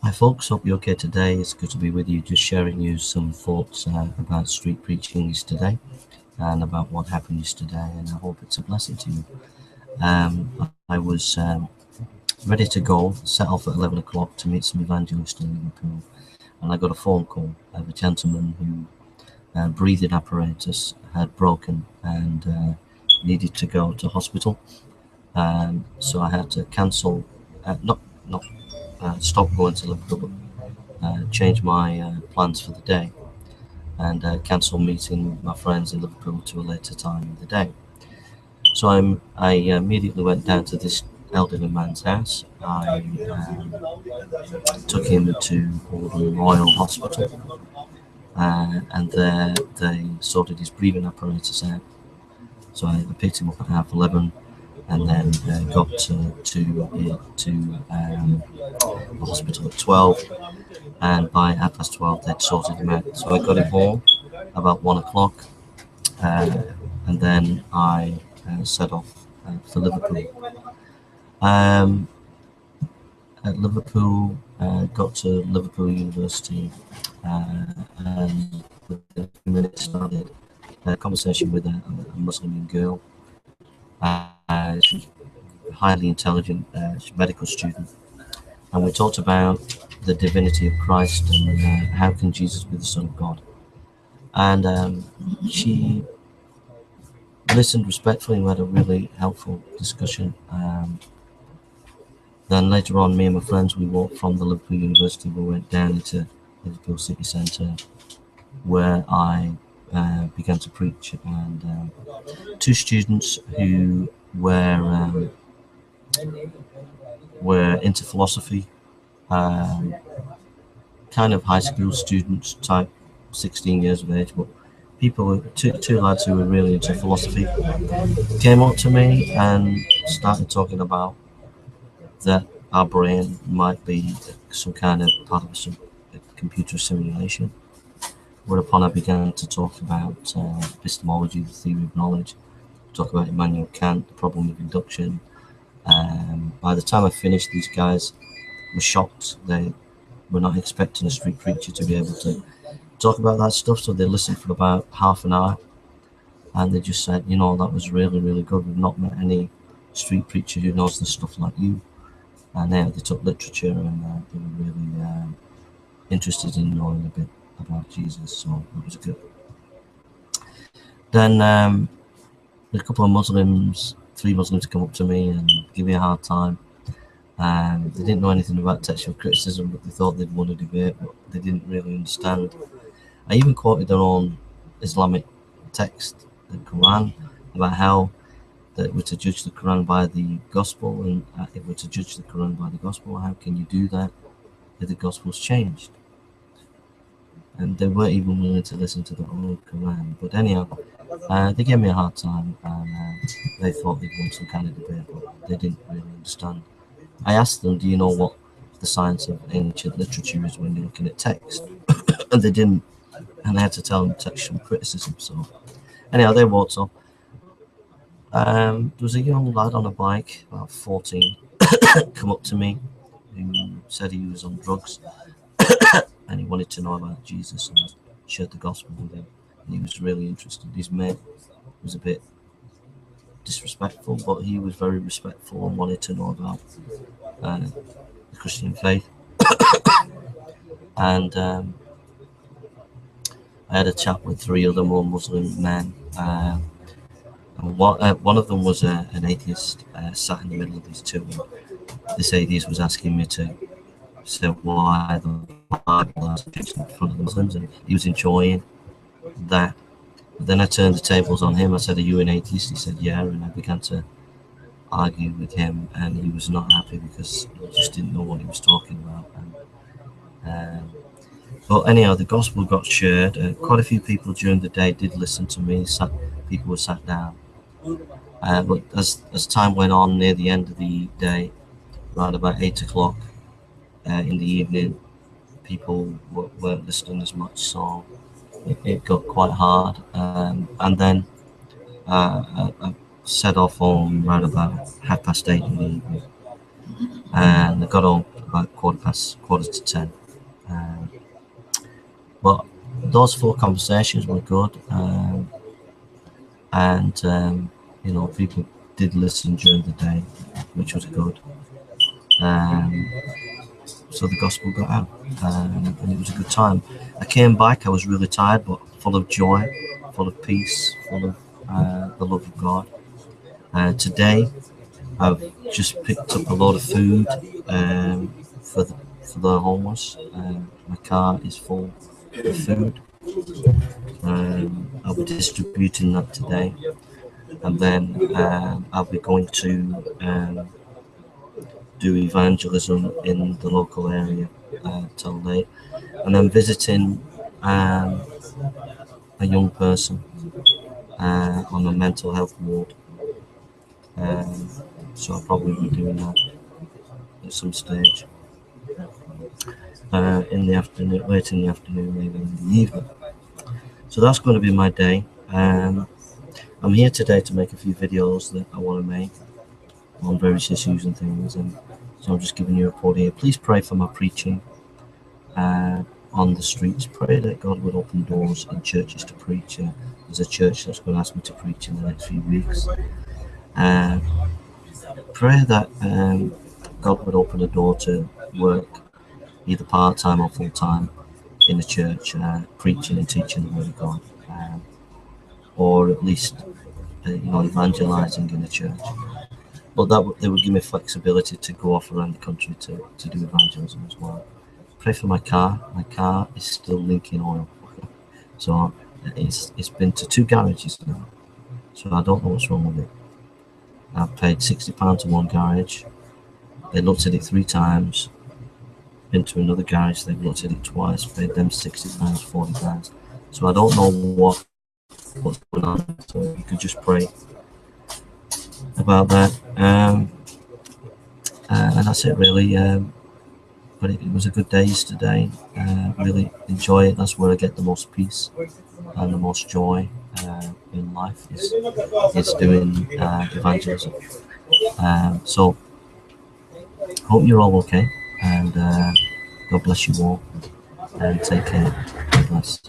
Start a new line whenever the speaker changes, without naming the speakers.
Hi folks, hope you're okay today. It's good to be with you, just sharing you some thoughts about street preaching yesterday and about what happened yesterday, and I hope it's a blessing to you. I was ready to go, set off at 11 o'clock to meet some evangelists in Liverpool, and I got a phone call of a gentleman who breathing apparatus had broken and needed to go to hospital. So I had to cancel, not stop going to Liverpool, but change my plans for the day and cancel meeting my friends in Liverpool to a later time in the day. So I immediately went down to this elderly man's house. I took him to Oldham Royal Hospital, and there they sorted his breathing apparatus out. So I picked him up at 11:30, and then got to the hospital at 12. And by 12:30 they'd sorted him out. So I got him home about 1 o'clock, and then I set off for Liverpool. Um, at Liverpool, got to Liverpool University, and within a few minutes started a conversation with a Muslim girl. She's a highly intelligent medical student, and we talked about the divinity of Christ and how can Jesus be the Son of God. And she listened respectfully. We had a really helpful discussion. Then later on, me and my friends, we walked from the Liverpool University. We went down into Liverpool City Centre, where I began to preach. And two students who were into philosophy, kind of high school students type, 16 years of age, but two lads who were really into philosophy came up to me and started talking about that our brain might be some kind of part of some computer simulation. Whereupon I began to talk about epistemology, the theory of knowledge, talk about Immanuel Kant, the problem of induction. By the time I finished, these guys were shocked. They were not expecting a street preacher to be able to talk about that stuff, so they listened for about half an hour, and they just said, that was really, really good. We've not met any street preacher who knows this stuff like you. And they took literature, and they were really interested in knowing a bit about Jesus, so that was good. Then a couple of three Muslims come up to me and give me a hard time. They didn't know anything about textual criticism, but they thought they'd won a debate, but they didn't really understand. I even quoted their own Islamic text, the Quran, about how that we're to judge the Quran by the gospel, and if we're to judge the Quran by the gospel, how can you do that if the gospel's changed? And they weren't even willing to listen to the whole Quran. But anyhow, they gave me a hard time, and they thought they'd won some kind of debate, but they didn't really understand. I asked them, do you know what the science of ancient literature is when you're looking at text? And they didn't, and I had to tell them textual criticism. So anyhow, they walked off. There was a young lad on a bike, about 14, come up to me, who said he was on drugs, and he wanted to know about Jesus, and I shared the gospel with him, and he was really interested. His mate was a bit disrespectful, but he was very respectful and wanted to know about the Christian faith. And I had a chat with three other more Muslim men. And one of them was an atheist, sat in the middle of these two. This atheist was asking me to say why the Bible has changed in front of the Muslims, and he was enjoying that. But then I turned the tables on him. I said, "Are you an atheist?" He said, "Yeah," and I began to argue with him, and he was not happy because he just didn't know what he was talking about. But anyhow, the gospel got shared. Quite a few people during the day did listen to me. People were sat down. But as time went on, near the end of the day, around about 8 o'clock in the evening, people weren't listening as much, so it got quite hard. And then I set off home around about 8:30 in the evening, and I got home about quarter to 10. But those 4 conversations were good, and people did listen during the day, which was good. So the gospel got out, and it was a good time. I came back, I was really tired, but full of joy, full of peace, full of the love of God. Today, I've just picked up a lot of food for the homeless. My car is full of food. I'll be distributing that today, and then I'll be going to do evangelism in the local area till late, and then visiting a young person on a mental health ward. So I'll probably be doing that at some stage in the afternoon, late in the afternoon, maybe in the evening. So that's going to be my day. I'm here today to make a few videos that I want to make on various issues and things, and so I'm just giving you a report here. Please pray for my preaching on the streets. Pray that God would open doors in churches to preach. There's a church that's going to ask me to preach in the next few weeks. Pray that God would open a door to work either part-time or full-time in the church, preaching and teaching the word of God, or at least evangelizing in the church. But they would give me flexibility to go off around the country to do evangelism as well. Pray for my car. My car is still leaking oil, so it's been to 2 garages now. So I don't know what's wrong with it. I've paid £60 to one garage. They looked at it 3 times. Been to another garage. They've looked at it twice. Paid them £60, £40. So I don't know what's going on. So you could just pray about that. And that's it really. But it was a good day yesterday. Really enjoy it. That's where I get the most peace and the most joy in life is doing evangelism. So hope you're all okay, and God bless you all, and take care. God bless.